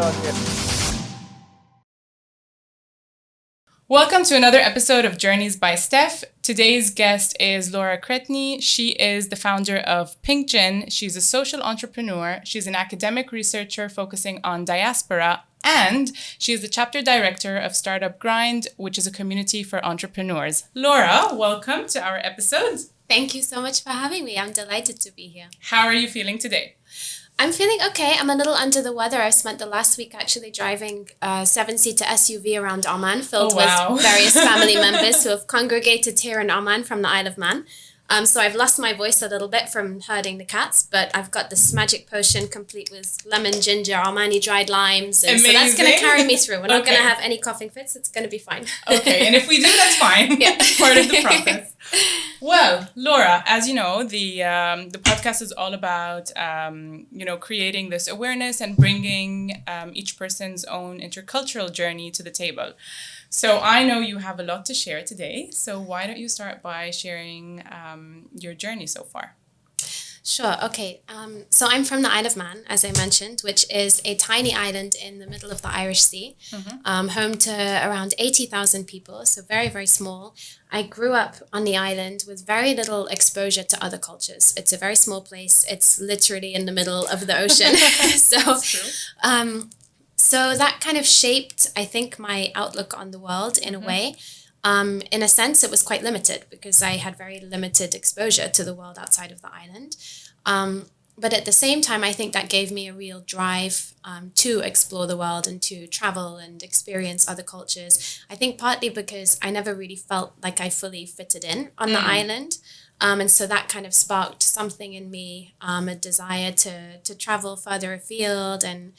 around here. Welcome to another episode of Journeys by Steph. Today's guest is Laura Cretney. She is the founder of Pink Gin. She's a social entrepreneur. She's an academic researcher focusing on diaspora, and she is the chapter director of Startup Grind, which is a community for entrepreneurs. Laura, welcome to our episode. Thank you so much for having me. I'm delighted to be here. How are you feeling today? I'm feeling okay. I'm a little under the weather. I spent the last week actually driving a 7-seater SUV around Oman filled with various family members who have congregated here in Oman from the Isle of Man. So I've lost my voice a little bit from herding the cats, but I've got this magic potion complete with lemon, ginger, Omani dried limes. And so that's going to carry me through. We're not going to have any coughing fits. It's going to be fine. Okay, and if we do, that's fine. Yeah. Part of the process. Well, Laura, as you know, the podcast is all about, creating this awareness and bringing each person's own intercultural journey to the table. So I know you have a lot to share today. So why don't you start by sharing your journey so far? Sure. Okay. So I'm from the Isle of Man, as I mentioned, which is a tiny island in the middle of the Irish Sea, home to around 80,000 people. So very, very small. I grew up on the island with very little exposure to other cultures. It's a very small place. It's literally in the middle of the ocean. So that kind of shaped, I think, my outlook on the world in a way. In a sense, it was quite limited because I had very limited exposure to the world outside of the island. But at the same time, I think that gave me a real drive to explore the world and to travel and experience other cultures. I think partly because I never really felt like I fully fitted in on the island. And so that kind of sparked something in me, a desire to travel further afield. And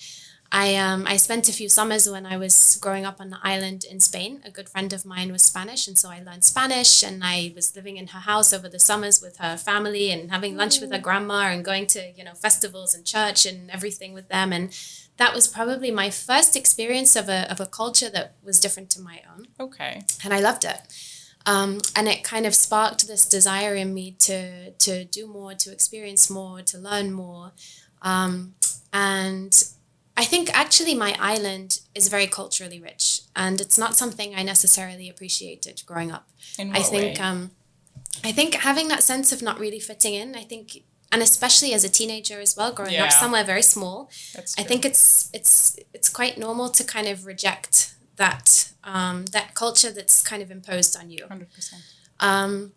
I spent a few summers when I was growing up on the island in Spain. A good friend of mine was Spanish, and so I learned Spanish, and I was living in her house over the summers with her family and having lunch with her grandma and going to, festivals and church and everything with them. And that was probably my first experience of a culture that was different to my own. Okay. And I loved it. And it kind of sparked this desire in me to do more, to experience more, to learn more. And I think actually my island is very culturally rich, and it's not something I necessarily appreciated growing up. In what way? I think having that sense of not really fitting in, and especially as a teenager as well, growing up somewhere very small, I think it's quite normal to kind of reject that culture that's kind of imposed on you. 100%.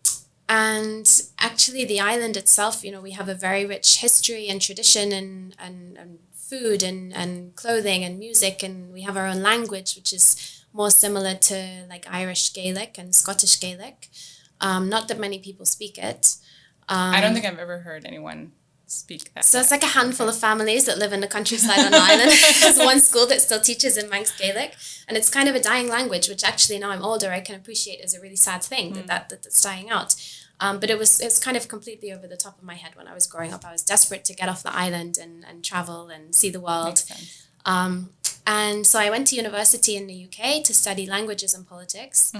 And actually the island itself, we have a very rich history and tradition and food and clothing and music, and we have our own language, which is more similar to like Irish Gaelic and Scottish Gaelic. Not that many people speak it. I don't think I've ever heard anyone speak that. So it's like a handful of families that live in the countryside on the island. There's one school that still teaches in Manx Gaelic, and it's kind of a dying language, which actually now I'm older, I can appreciate as a really sad thing that's dying out. But it's kind of completely over the top of my head when I was growing up. I was desperate to get off the island and travel and see the world. And so I went to university in the UK to study languages and politics.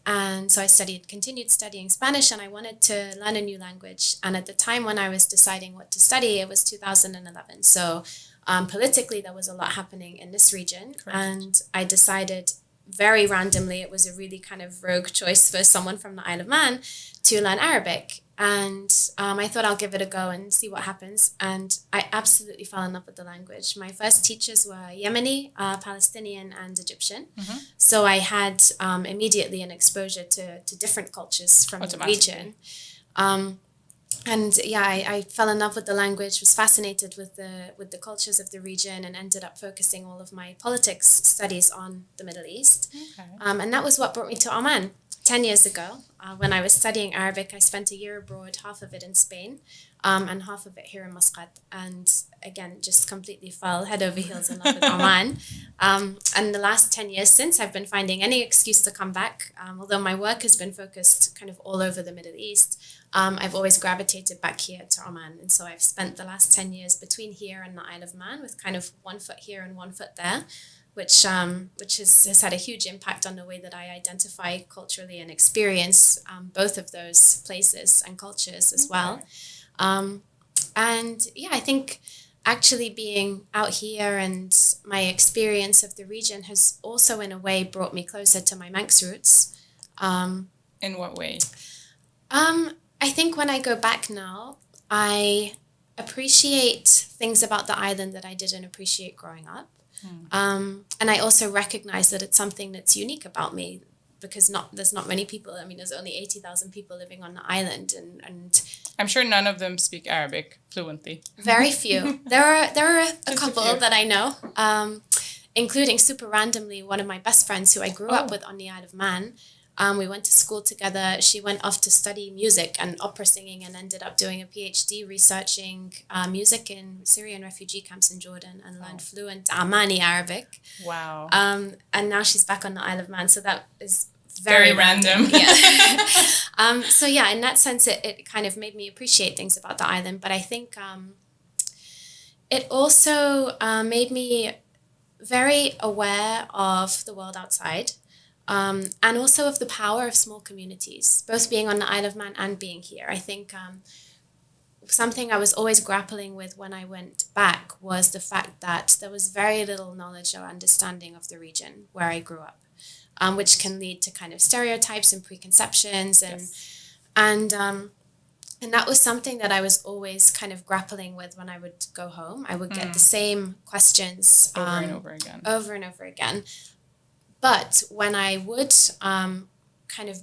And so I continued studying Spanish, and I wanted to learn a new language. And at the time when I was deciding what to study, it was 2011. So politically, there was a lot happening in this region. Correct. And I decided very randomly, it was a really kind of rogue choice for someone from the Isle of Man to learn Arabic. And I thought I'll give it a go and see what happens. And I absolutely fell in love with the language. My first teachers were Yemeni, Palestinian, and Egyptian. So I had immediately an exposure to different cultures from the region. I fell in love with the language, was fascinated with the cultures of the region, and ended up focusing all of my politics studies on the Middle East. Okay. And that was what brought me to Oman 10 years ago. When I was studying Arabic, I spent a year abroad, half of it in Spain, and half of it here in Muscat. And again, just completely fell head over heels in love with Oman. And the last 10 years since, I've been finding any excuse to come back. Although my work has been focused kind of all over the Middle East, I've always gravitated back here to Oman. And so I've spent the last 10 years between here and the Isle of Man, with kind of 1 foot here and 1 foot there, which has had a huge impact on the way that I identify culturally and experience both of those places and cultures as well. I think actually being out here and my experience of the region has also in a way brought me closer to my Manx roots. In what way? I think when I go back now, I appreciate things about the island that I didn't appreciate growing up. And I also recognize that it's something that's unique about me, because there's not many people. I mean, there's only 80,000 people living on the island, and I'm sure none of them speak Arabic fluently. Very few. There are a couple few. that I know, including super randomly one of my best friends who I grew up with on the Isle of Man. We went to school together. She went off to study music and opera singing and ended up doing a PhD researching music in Syrian refugee camps in Jordan, and learned fluent Amani Arabic. Wow. And now she's back on the Isle of Man. So that is very random. Yeah. So yeah, in that sense, it kind of made me appreciate things about the island. But I think it also made me very aware of the world outside. And also of the power of small communities, both being on the Isle of Man and being here. I think something I was always grappling with when I went back was the fact that there was very little knowledge or understanding of the region where I grew up, which can lead to kind of stereotypes and preconceptions. And that was something that I was always kind of grappling with when I would go home. I would get the same questions over and over again. But when I would kind of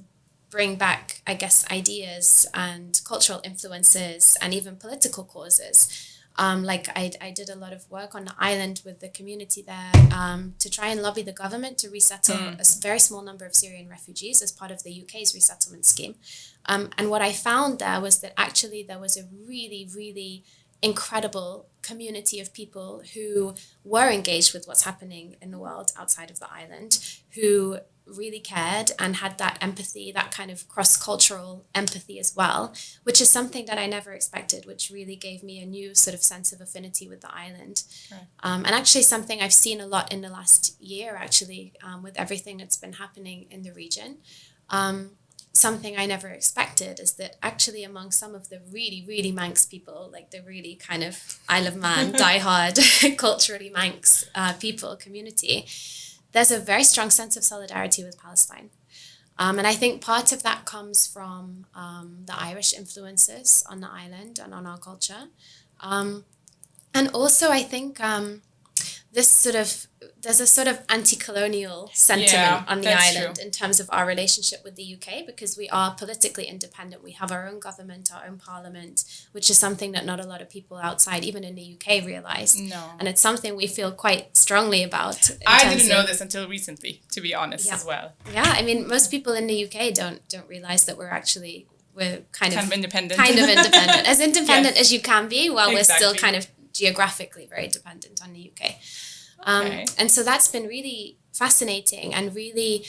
bring back, I guess, ideas and cultural influences and even political causes, like I did a lot of work on the island with the community there to try and lobby the government to resettle a very small number of Syrian refugees as part of the UK's resettlement scheme. And what I found there was that actually there was a really, really incredible community of people who were engaged with what's happening in the world outside of the island, who really cared and had that empathy, that kind of cross-cultural empathy as well, which is something that I never expected, which really gave me a new sort of sense of affinity with the island. Right. And actually something I've seen a lot in the last year, actually, with everything that's been happening in the region. Something I never expected is that actually among some of the really, really Manx people, like the really kind of Isle of Man, diehard, culturally Manx people, community, there's a very strong sense of solidarity with Palestine. And I think part of that comes from the Irish influences on the island and on our culture. And also I think there's a sort of anti-colonial sentiment on the island in terms of our relationship with the UK, because we are politically independent. We have our own government, our own parliament, which is something that not a lot of people outside, even in the UK, realize. No. And it's something we feel quite strongly about. I didn't know this until recently, to be honest, as well. Yeah, I mean, most people in the UK don't realize that we're kind of independent. As independent as you can be, while we're still kind of geographically very dependent on the UK. And so that's been really fascinating and really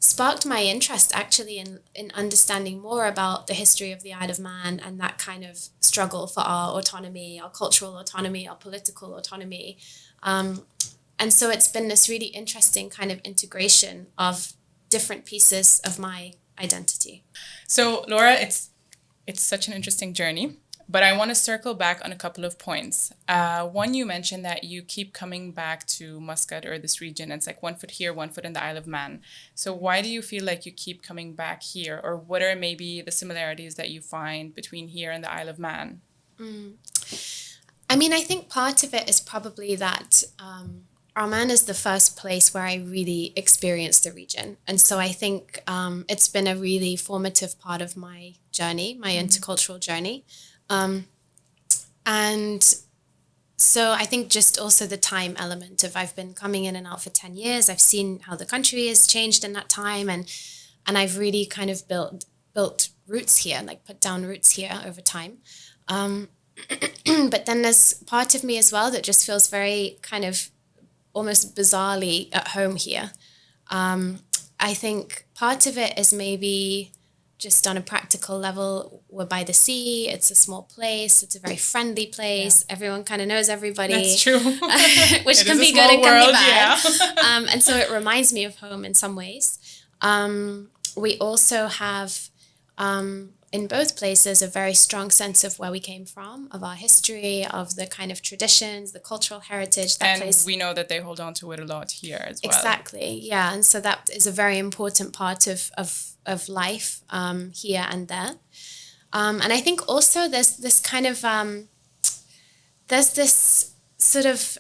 sparked my interest actually in understanding more about the history of the Isle of Man and that kind of struggle for our autonomy, our cultural autonomy, our political autonomy. And so it's been this really interesting kind of integration of different pieces of my identity. So Laura, it's such an interesting journey. But I want to circle back on a couple of points. One, you mentioned that you keep coming back to Muscat or this region. It's like 1 foot here, 1 foot in the Isle of Man. So why do you feel like you keep coming back here? Or what are maybe the similarities that you find between here and the Isle of Man? I mean, I think part of it is probably that Oman is the first place where I really experienced the region. And so I think it's been a really formative part of my journey, my intercultural journey. And so I think just also the time element of I've been coming in and out for 10 years. I've seen how the country has changed in that time. And I've really kind of built roots here, like put down roots here over time. But then there's part of me as well that just feels very kind of almost bizarrely at home here. I think part of it is maybe just on a practical level, we're by the sea, it's a small place, it's a very friendly place, everyone kind of knows everybody. That's true. Which can be good and can be bad. And so it reminds me of home in some ways. We also have in both places a very strong sense of where we came from, of our history, of the kind of traditions, the cultural heritage. And we know that they hold on to it a lot here as well. Exactly, yeah. And so that is a very important part of life here and there. And I think also there's this kind of, there's this sort of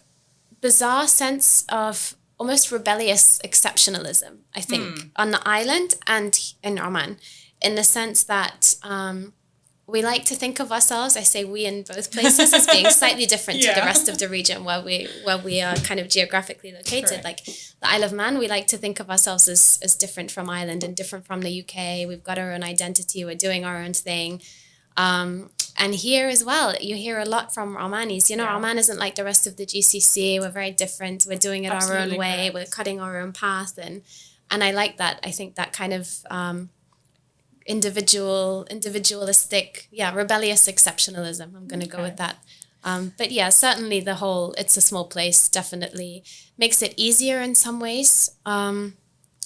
bizarre sense of almost rebellious exceptionalism, I think, on the island and in Oman, in the sense that we like to think of ourselves, I say we in both places, as being slightly different to the rest of the region where we are kind of geographically located. Correct. Like the Isle of Man, we like to think of ourselves as different from Ireland and different from the UK. We've got our own identity. We're doing our own thing. And here as well, you hear a lot from Omanis. You know, Oman isn't like the rest of the GCC. We're very different. We're doing it our own way. Correct. We're cutting our own path. And I like that. I think that kind of individualistic, rebellious exceptionalism. I'm going to go with that. But yeah, certainly the whole, it's a small place, definitely makes it easier in some ways.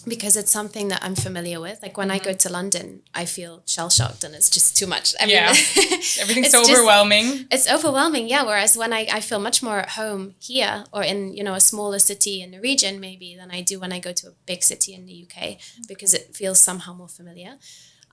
Because it's something that I'm familiar with. Like when I go to London, I feel shell-shocked and it's just too much. I mean, everything's so overwhelming. It's overwhelming, yeah. Whereas when I feel much more at home here or in, you know, a smaller city in the region maybe than I do when I go to a big city in the UK because it feels somehow more familiar.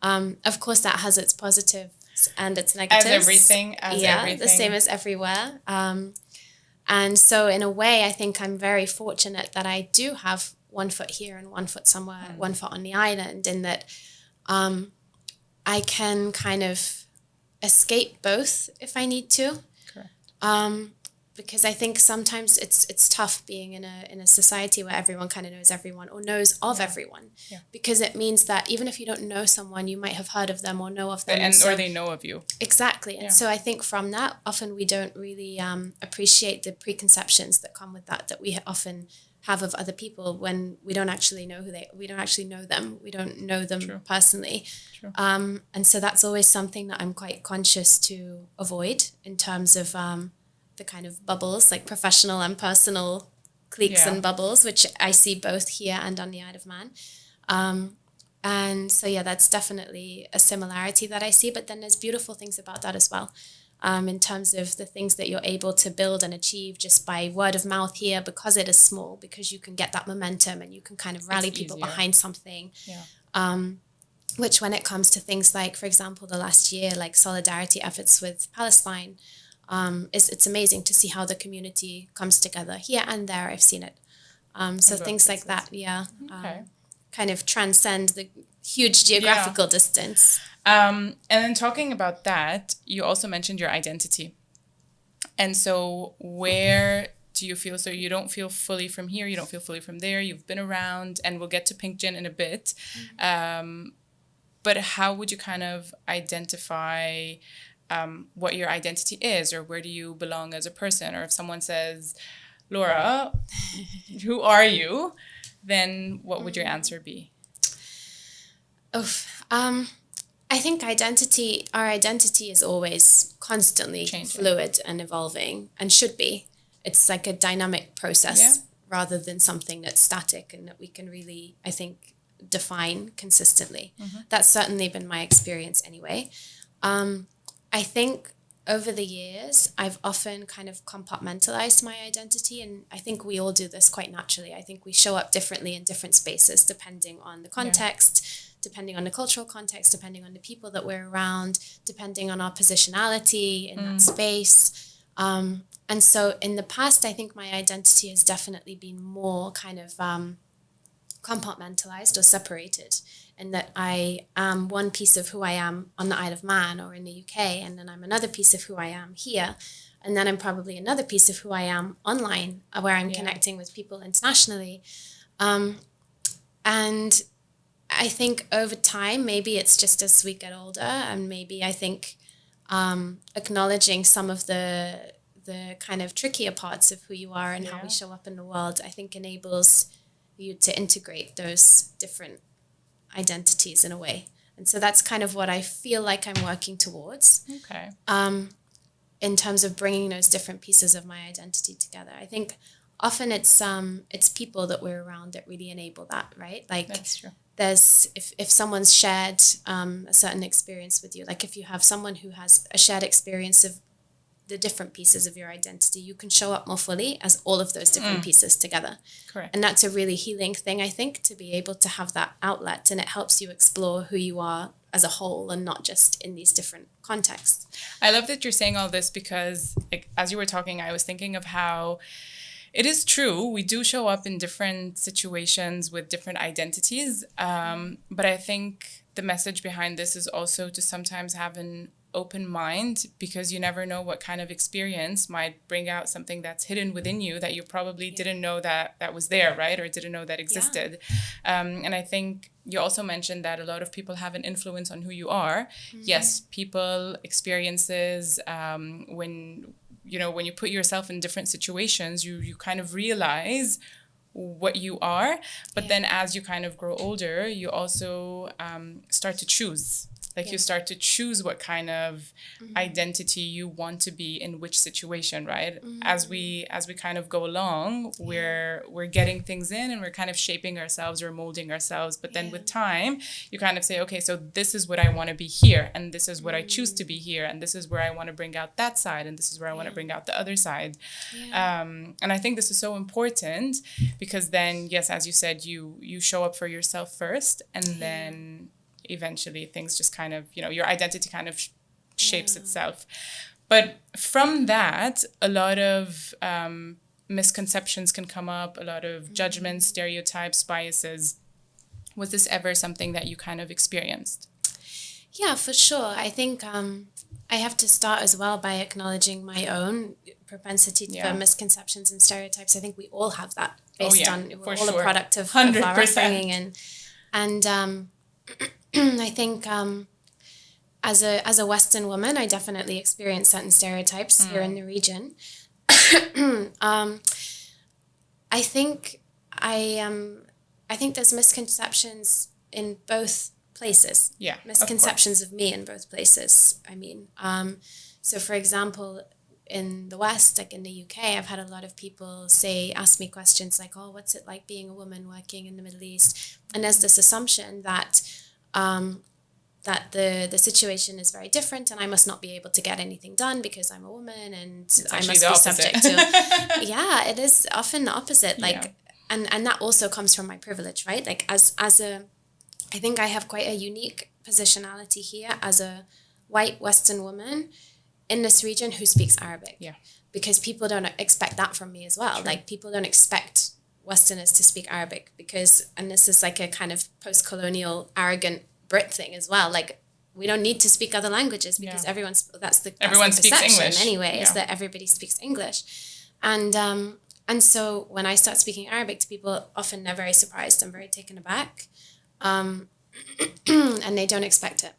Of course, that has its positives and its negatives. As everything. The same as everywhere. And so in a way, I think I'm very fortunate that I do have one foot here and one foot somewhere, one foot on the island, in that I can kind of escape both if I need to. Correct. Because I think sometimes it's tough being in a society where everyone kind of knows everyone or knows of everyone. Yeah. Because it means that even if you don't know someone, you might have heard of them or know of them. Or they know of you. Exactly. And so I think from that, often we don't really appreciate the preconceptions that come with that we often have of other people when we don't actually know we don't actually know them. We don't know them True. Personally. True. And so that's always something that I'm quite conscious to avoid in terms of the kind of bubbles, like professional and personal cliques and bubbles, which I see both here and on the Isle of Man. And so, that's definitely a similarity that I see. But then there's beautiful things about that as well. In terms of the things that you're able to build and achieve just by word of mouth here, because it is small, because you can get that momentum and you can kind of rally people behind something. Yeah. Which when it comes to things like, for example, the last year, like solidarity efforts with Palestine, it's amazing to see how the community comes together here and there. I've seen it. So things like that, kind of transcend the huge geographical distance. And then talking about that, you also mentioned your identity. And so where do you feel, so you don't feel fully from here, you don't feel fully from there, you've been around, and we'll get to Pink Gin in a bit. But how would you kind of identify what your identity is, or where do you belong as a person? Or if someone says, Laura, who are you? Then what would your answer be? I think our identity is always constantly changing, fluid and evolving, and should be. It's like a dynamic process rather than something that's static and that we can really, I think, define consistently. Mm-hmm. That's certainly been my experience anyway. I think over the years, I've often kind of compartmentalized my identity, and I think we all do this quite naturally. I think we show up differently in different spaces depending on the context, depending on the cultural context, depending on the people that we're around, depending on our positionality in that space. And so in the past, I think my identity has definitely been more kind of compartmentalized or separated, in that I am one piece of who I am on the Isle of Man or in the UK, and then I'm another piece of who I am here, and then I'm probably another piece of who I am online, where I'm connecting with people internationally. And I think over time, maybe it's just as we get older, and maybe I think acknowledging some of the kind of trickier parts of who you are and how we show up in the world, I think enables you to integrate those different identities in a way. And so that's kind of what I feel like I'm working towards. Okay. In terms of bringing those different pieces of my identity together. I think often it's people that we're around that really enable that, right? Like, that's true. if someone's shared a certain experience with you, like if you have someone who has a shared experience of the different pieces of your identity, you can show up more fully as all of those different pieces together. Correct. And that's a really healing thing, I think, to be able to have that outlet, and it helps you explore who you are as a whole and not just in these different contexts. I love that you're saying all this because, like, as you were talking, I was thinking of how it is true. We do show up in different situations with different identities. But I think the message behind this is also to sometimes have an open mind, because you never know what kind of experience might bring out something that's hidden within you that you probably didn't know that was there, right? Or didn't know that existed. And I think you also mentioned that a lot of people have an influence on who you are. Yes, people, experiences, when you put yourself in different situations, you kind of realize what you are. But then as you kind of grow older, you also start to choose. Like you start to choose what kind of identity you want to be in which situation, right? As we kind of go along, we're getting things in and we're kind of shaping ourselves or molding ourselves. But then with time, you kind of say, okay, so this is what I want to be here, and this is what I choose to be here, and this is where I want to bring out that side, and this is where I want to bring out the other side. And I think this is so important because then, yes, as you said, you show up for yourself first, and then eventually things just kind of, your identity kind of shapes itself. But from that, a lot of misconceptions can come up, a lot of judgments, stereotypes, biases. Was this ever something that you kind of experienced? Yeah, for sure. I think I have to start as well by acknowledging my own propensity for misconceptions and stereotypes. I think we all have that based on we're all a product of our upbringing, and I think as a Western woman, I definitely experience certain stereotypes here in the region. I think there's misconceptions in both places. Yeah, misconceptions of me in both places. I mean, so for example, in the West, like in the UK, I've had a lot of people ask me questions like, "Oh, what's it like being a woman working in the Middle East?" And there's this assumption that the situation is very different and I must not be able to get anything done because I'm a woman and I must be subject to. Yeah, it is often the opposite. Like, and that also comes from my privilege, right? Like I think I have quite a unique positionality here as a white Western woman in this region who speaks Arabic. Yeah. Because people don't expect that from me as well. True. Like people don't expect Westerners to speak Arabic and this is like a kind of post-colonial arrogant Brit thing as well. Like we don't need to speak other languages because everyone speaks English anyway, is that everybody speaks English. And so when I start speaking Arabic to people, often they're very surprised and very taken aback. And they don't expect it.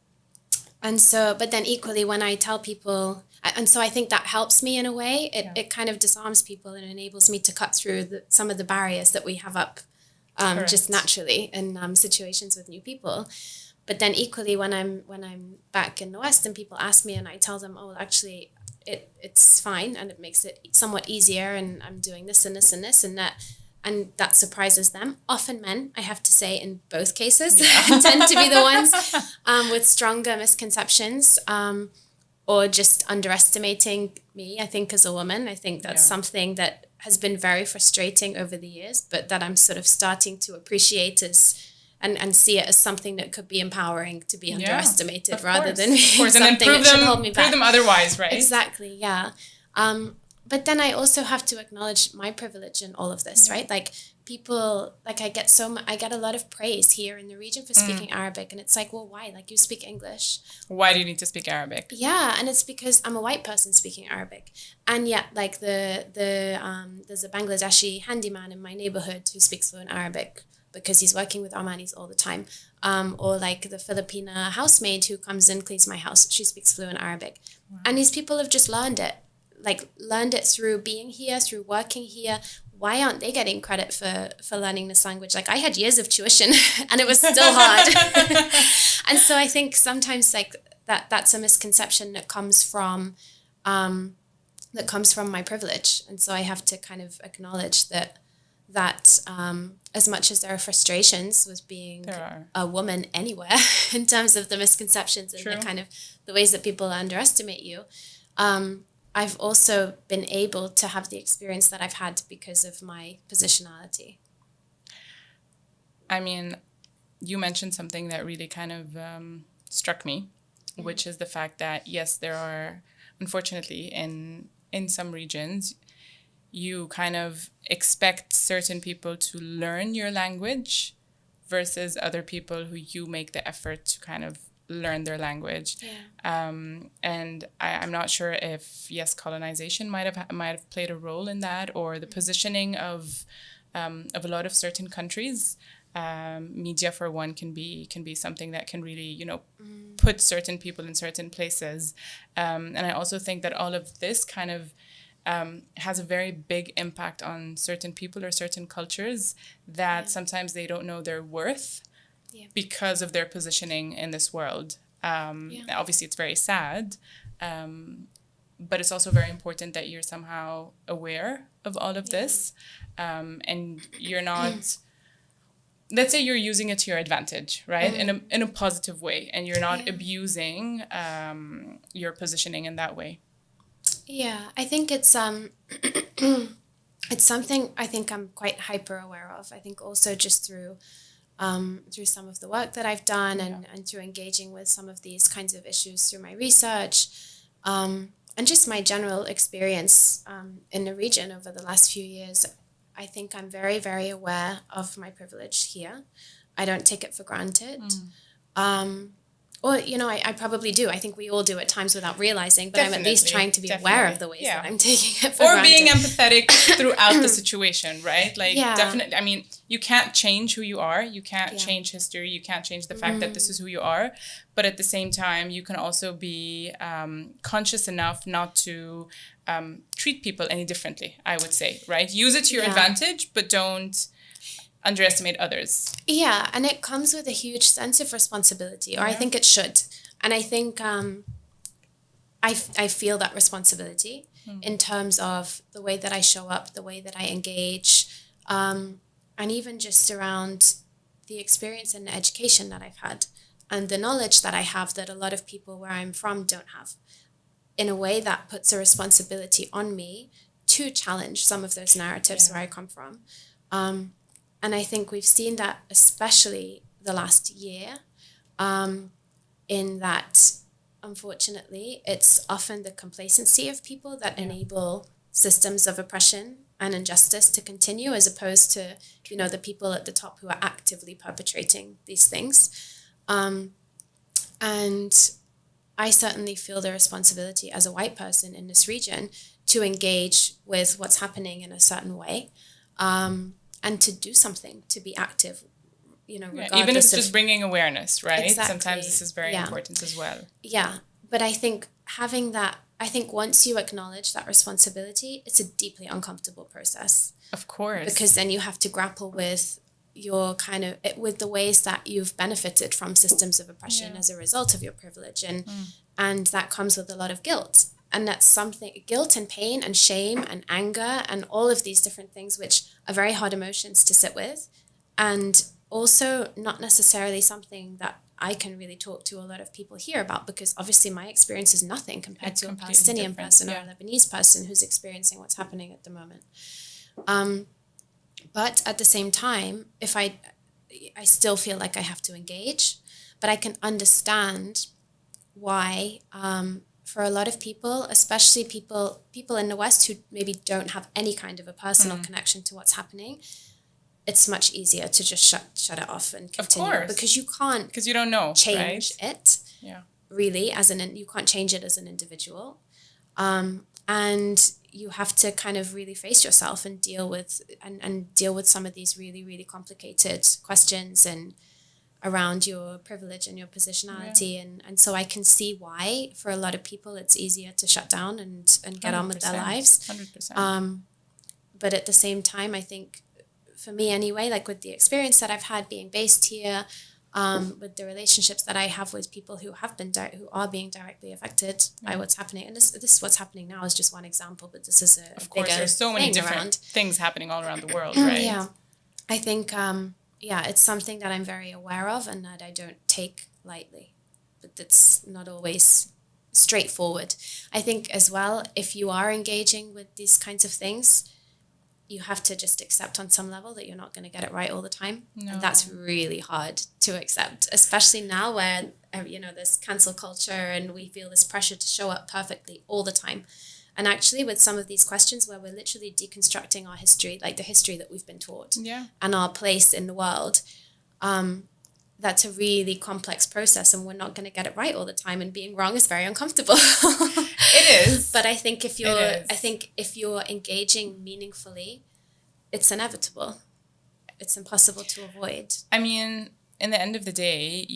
And so, but then equally when I tell people, and so I think that helps me in a way, it kind of disarms people and enables me to cut through some of the barriers that we have up just naturally in situations with new people. But then equally when I'm back in the West and people ask me and I tell them, oh, actually it's fine and it makes it somewhat easier and I'm doing this and this and this and that. And that surprises them. Often men, I have to say, in both cases, tend to be the ones with stronger misconceptions or just underestimating me, I think, as a woman. I think that's something that has been very frustrating over the years, but that I'm sort of starting to appreciate and see it as something that could be empowering to be underestimated rather than something that should hold me back. Prove them otherwise, right? Exactly, yeah. But then I also have to acknowledge my privilege in all of this, right? Like people, like I get a lot of praise here in the region for speaking Arabic. And it's like, well, why? Like you speak English. Why do you need to speak Arabic? Yeah. And it's because I'm a white person speaking Arabic. And yet like there's a Bangladeshi handyman in my neighborhood who speaks fluent Arabic because he's working with Omanis all the time. Or like the Filipina housemaid who comes and cleans my house. She speaks fluent Arabic. Wow. And these people have just learned it through being here, through working here. Why aren't they getting credit for learning this language? Like I had years of tuition and it was still hard. And so I think sometimes like that's a misconception that comes from my privilege. And so I have to kind of acknowledge that that as much as there are frustrations with being a woman anywhere in terms of the misconceptions and the kind of the ways that people underestimate you, I've also been able to have the experience that I've had because of my positionality. I mean, you mentioned something that really kind of struck me, which is the fact that, yes, there are, unfortunately, in some regions, you kind of expect certain people to learn your language versus other people who you make the effort to kind of learn their language. Yeah. And I'm not sure if, yes, colonization might have played a role in that, or the positioning of a lot of certain countries. Media, for one, can be something that can really, put certain people in certain places. And I also think that all of this kind of has a very big impact on certain people or certain cultures that sometimes they don't know their worth because of their positioning in this world. Obviously, it's very sad, but it's also very important that you're somehow aware of all of this, and you're not... Let's say you're using it to your advantage, right? In a positive way, and you're not abusing your positioning in that way. Yeah, I think it's it's something I think I'm quite hyper aware of. I think also just through some of the work that I've done and through engaging with some of these kinds of issues through my research, and just my general experience in the region over the last few years. I think I'm very, very aware of my privilege here. I don't take it for granted. Or, I probably do. I think we all do at times without realizing, but I'm at least trying to be aware of the ways that I'm taking it for granted. Or being empathetic throughout the situation, right? Definitely, I mean, you can't change who you are. You can't change history. You can't change the fact that this is who you are. But at the same time, you can also be conscious enough not to treat people any differently, I would say, right? Use it to your advantage, but don't underestimate others. Yeah, and it comes with a huge sense of responsibility, or I think it should. And I think I feel that responsibility in terms of the way that I show up, the way that I engage, and even just around the experience and the education that I've had and the knowledge that I have that a lot of people where I'm from don't have, in a way that puts a responsibility on me to challenge some of those narratives where I come from. And I think we've seen that especially the last year, in that, unfortunately, it's often the complacency of people that enable systems of oppression and injustice to continue, as opposed to, the people at the top who are actively perpetrating these things. And I certainly feel the responsibility as a white person in this region to engage with what's happening in a certain way. And to do something, to be active, regardless even if it's just bringing awareness, right? Exactly. Sometimes this is very important as well. Yeah, but I think having that, once you acknowledge that responsibility, it's a deeply uncomfortable process. Of course. Because then you have to grapple with your with the ways that you've benefited from systems of oppression as a result of your privilege. And that comes with a lot of guilt. And that's something, guilt and pain and shame and anger and all of these different things, which are very hard emotions to sit with. And also not necessarily something that I can really talk to a lot of people here about, because obviously my experience is nothing compared to a Palestinian person or a Lebanese person who's experiencing what's happening at the moment. But at the same time, if I still feel like I have to engage, but I can understand why, for a lot of people, especially people in the West who maybe don't have any kind of a personal connection to what's happening, it's much easier to just shut it off and continue. Of course. Because you can't, because you don't know, change it. Yeah. Really, you can't change it as an individual. And you have to kind of really face yourself and deal with some of these really, really complicated questions and around your privilege and your positionality. And so I can see why for a lot of people it's easier to shut down and get on with their lives. 100%. But at the same time, I think for me anyway, like with the experience that I've had being based here, with the relationships that I have with people who have been who are being directly affected by what's happening. And this is what's happening now is just one example, but this is of course, there's so many different things happening all around the world, right? Yeah, I think it's something that I'm very aware of and that I don't take lightly, but it's not always straightforward. I think as well, if you are engaging with these kinds of things, you have to just accept on some level that you're not going to get it right all the time. No. And that's really hard to accept, especially now where, there's cancel culture and we feel this pressure to show up perfectly all the time. And actually with some of these questions where we're literally deconstructing our history, like the history that we've been taught and our place in the world, that's a really complex process and we're not going to get it right all the time, and being wrong is very uncomfortable. It is. But I think if you're engaging meaningfully, it's inevitable. It's impossible to avoid. I mean, in the end of the day,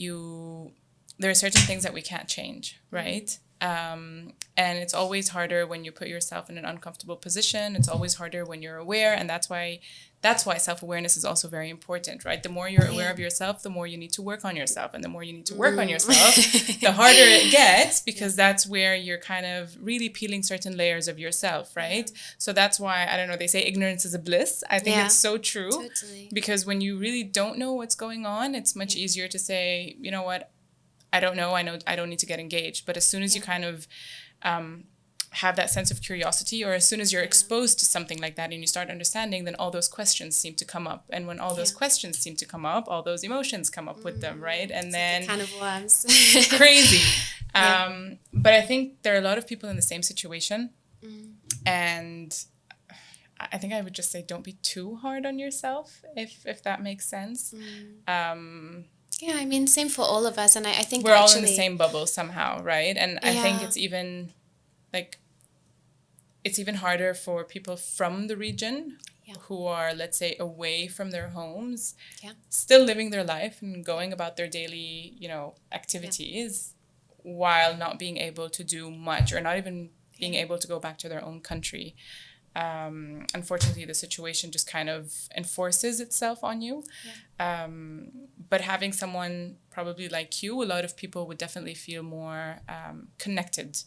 there are certain things that we can't change, right? And it's always harder when you put yourself in an uncomfortable position. It's always harder when you're aware, and that's why self-awareness is also very important, right? The more you're aware of yourself, the more you need to work on yourself, and the more you need to work on yourself, the harder it gets, because that's where you're kind of really peeling certain layers of yourself, right? So that's why, I don't know, they say ignorance is a bliss. I think it's so true. Totally. Because when you really don't know what's going on, it's much easier to say, you know what, I don't know, I don't need to get engaged. But as soon as you kind of have that sense of curiosity, or as soon as you're exposed to something like that and you start understanding, then all those questions seem to come up. And when all those questions seem to come up, all those emotions come up with them, right? And then kind of worms. Crazy. But I think there are a lot of people in the same situation. And I think I would just say, don't be too hard on yourself, if that makes sense. Yeah, I mean, same for all of us. And I think we're all in the same bubble somehow, right? And I think it's even it's even harder for people from the region who are, let's say, away from their homes, still living their life and going about their daily, activities while not being able to do much, or not even being able to go back to their own country. Unfortunately, the situation just kind of enforces itself on you. But having someone probably like you, a lot of people would definitely feel more connected.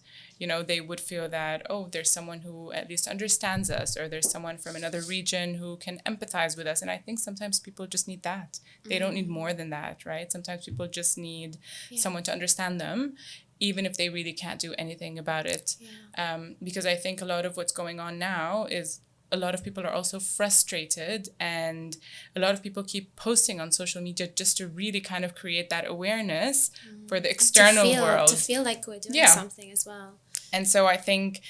They would feel that, oh, there's someone who at least understands us, or there's someone from another region who can empathize with us. And I think sometimes people just need that. They don't need more than that, right? Sometimes people just need someone to understand them, even if they really can't do anything about it. Because I think a lot of what's going on now is a lot of people are also frustrated, and a lot of people keep posting on social media just to really kind of create that awareness for the external world. To feel like we're doing something as well. And so I think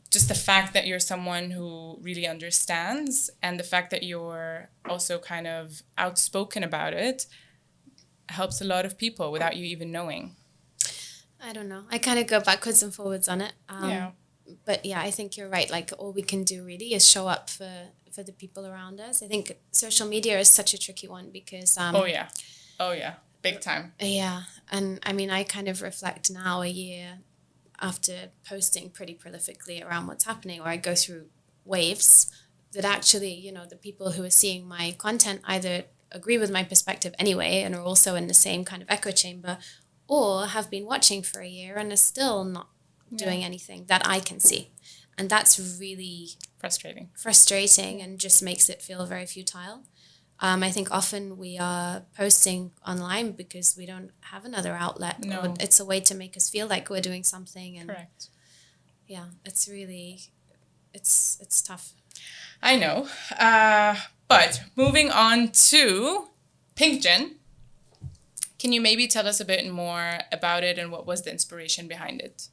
just the fact that you're someone who really understands, and the fact that you're also kind of outspoken about it, helps a lot of people without you even knowing. I don't know. I kind of go backwards and forwards on it. But I think you're right. Like, all we can do really is show up for the people around us. I think social media is such a tricky one because... Oh, yeah. Big time. Yeah. And I mean, I kind of reflect now, a year after posting pretty prolifically around what's happening, or I go through waves that actually, the people who are seeing my content either agree with my perspective anyway and are also in the same kind of echo chamber, or have been watching for a year and are still not doing anything that I can see. And that's really frustrating and just makes it feel very futile. I think often we are posting online because we don't have another outlet. No. Or it's a way to make us feel like we're doing something. And correct. Yeah, it's really, it's tough. I know. But moving on to Pink Gin. Can you maybe tell us a bit more about it and what was the inspiration behind it?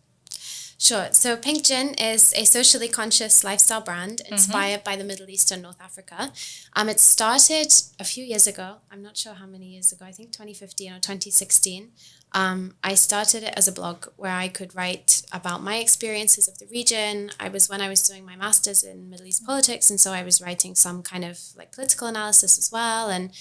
Sure. So Pink Gin is a socially conscious lifestyle brand inspired by the Middle East and North Africa. It started a few years ago. I'm not sure how many years ago. I think 2015 or 2016. I started it as a blog where I could write about my experiences of the region. When I was doing my master's in Middle East politics, and so I was writing some kind of like political analysis as well. And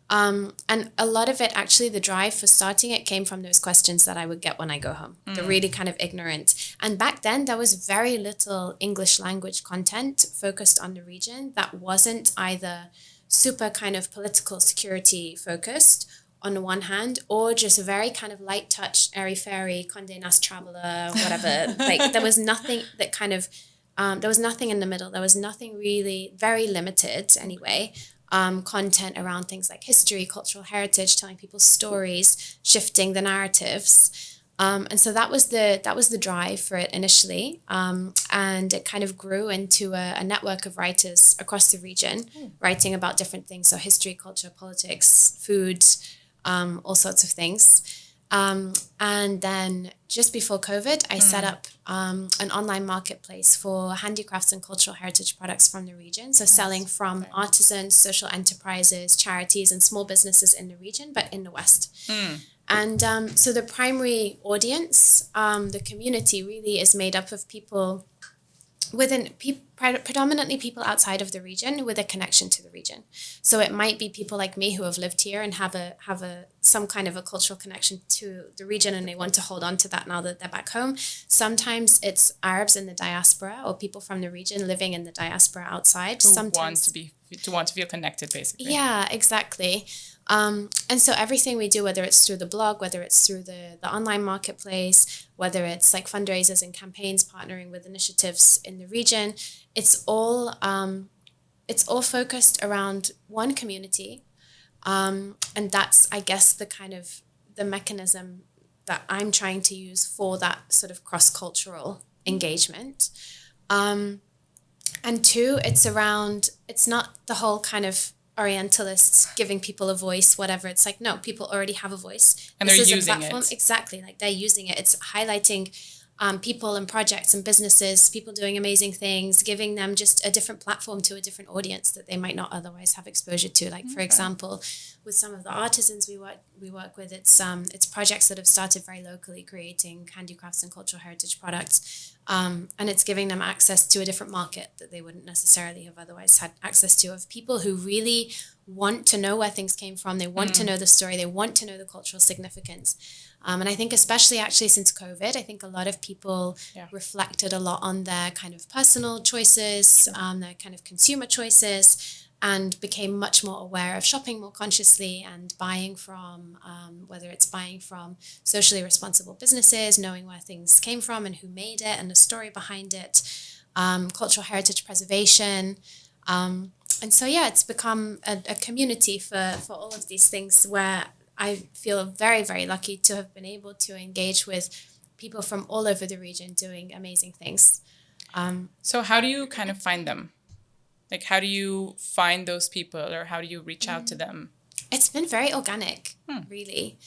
a lot of it, actually, the drive for starting it came from those questions that I would get when I go home. The really kind of ignorant. And back then, there was very little English language content focused on the region that wasn't either super kind of political security focused on the one hand, or just a very kind of light touch, airy-fairy, Condé Nast Traveler, whatever. Like there was nothing that kind of, there was nothing in the middle. There was nothing really, very limited anyway, content around things like history, cultural heritage, telling people's stories, shifting the narratives. And so that was the drive for it initially. And it kind of grew into a network of writers across the region, writing about different things. So history, culture, politics, food, all sorts of things. And then just before COVID, I set up an online marketplace for handicrafts and cultural heritage products from the region. So selling from artisans, social enterprises, charities, and small businesses in the region, but in the West. And so the primary audience, the community really is made up of people predominantly people outside of the region with a connection to the region. So it might be people like me who have lived here and have some kind of a cultural connection to the region, and they want to hold on to that now that they're back home. Sometimes it's Arabs in the diaspora or people from the region living in the diaspora outside. Who want to feel connected, basically. Yeah, exactly. And so everything we do, whether it's through the blog, whether it's through the online marketplace, whether it's like fundraisers and campaigns, partnering with initiatives in the region, it's all focused around one community. And that's, I guess, the mechanism that I'm trying to use for that sort of cross-cultural engagement. And two, it's not the whole kind of Orientalists giving people a voice, whatever. It's like, no, people already have a voice. And they're using it. Exactly, like they're using it. It's highlighting people and projects and businesses, people doing amazing things, giving them just a different platform to a different audience that they might not otherwise have exposure to. Like, for example, with some of the artisans we work with, it's projects that have started very locally, creating handicrafts and cultural heritage products. And it's giving them access to a different market that they wouldn't necessarily have otherwise had access to, of people who really want to know where things came from. They want to know the story. They want to know the cultural significance. And I think especially actually since COVID, I think a lot of people reflected a lot on their kind of personal choices, their kind of consumer choices, and became much more aware of shopping more consciously and buying from, whether it's buying from socially responsible businesses, knowing where things came from and who made it and the story behind it, cultural heritage preservation. And so, it's become a community for all of these things, where I feel very, very lucky to have been able to engage with people from all over the region doing amazing things. So how do you kind of find them? Like, how do you find those people, or how do you reach out to them? It's been very organic, really.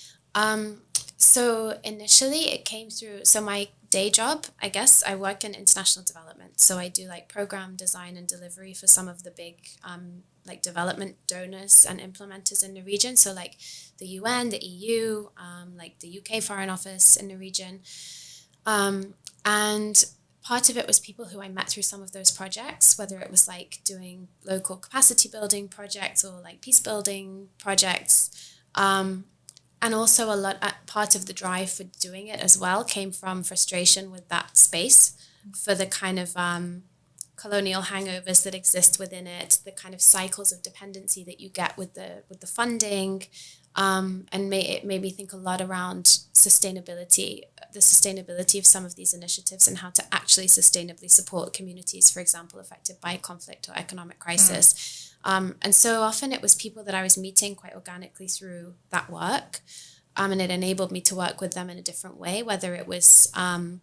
So initially it came through, so my day job, I guess, I work in international development. So I do like program design and delivery for some of the big like development donors and implementers in the region. So like the UN, the EU, like the UK Foreign Office in the region. And part of it was people who I met through some of those projects, whether it was like doing local capacity building projects or like peace building projects. And also part of the drive for doing it as well came from frustration with that space, for the kind of colonial hangovers that exist within it, the kind of cycles of dependency that you get with the funding. And it made me think a lot around sustainability, the sustainability of some of these initiatives and how to actually sustainably support communities, for example, affected by conflict or economic crisis. And so often it was people that I was meeting quite organically through that work. And it enabled me to work with them in a different way, whether it was them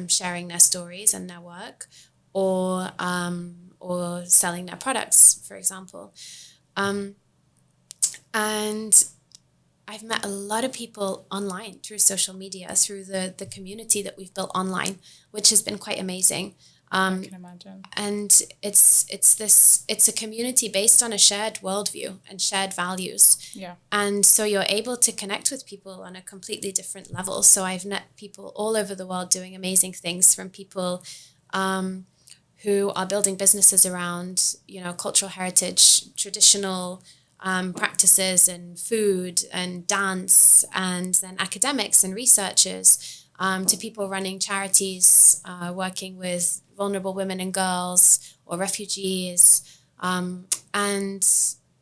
sharing their stories and their work, or selling their products, for example. And I've met a lot of people online through social media, through the community that we've built online, which has been quite amazing. I can imagine. And it's a community based on a shared worldview and shared values. Yeah. And so you're able to connect with people on a completely different level. So I've met people all over the world doing amazing things, from people who are building businesses around, cultural heritage, traditional practices and food and dance, and then academics and researchers, to people running charities, working with vulnerable women and girls or refugees. And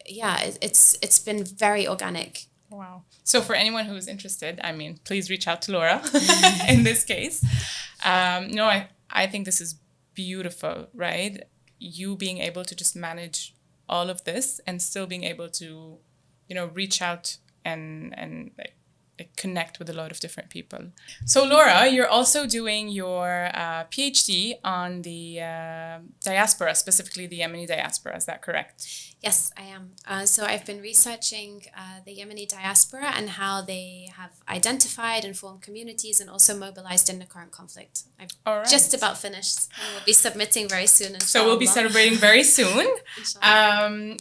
it's been very organic. Wow. So for anyone who's interested, I mean, please reach out to Laura in this case. No, I think this is beautiful, right? You being able to just manage all of this and still being able to, reach out and like connect with a lot of different people. So Laura, you're also doing your PhD on the diaspora, specifically the Yemeni diaspora. Is that correct? Yes, I am. So I've been researching the Yemeni diaspora and how they have identified and formed communities and also mobilized in the current conflict. I've just about finished and we'll be submitting very soon. So we'll be celebrating very soon.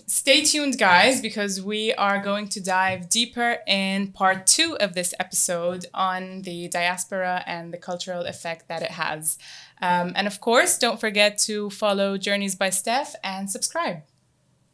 Stay tuned, guys, because we are going to dive deeper in part 2 of this episode on the diaspora and the cultural effect that it has. And of course, don't forget to follow Journeys by Steph and subscribe.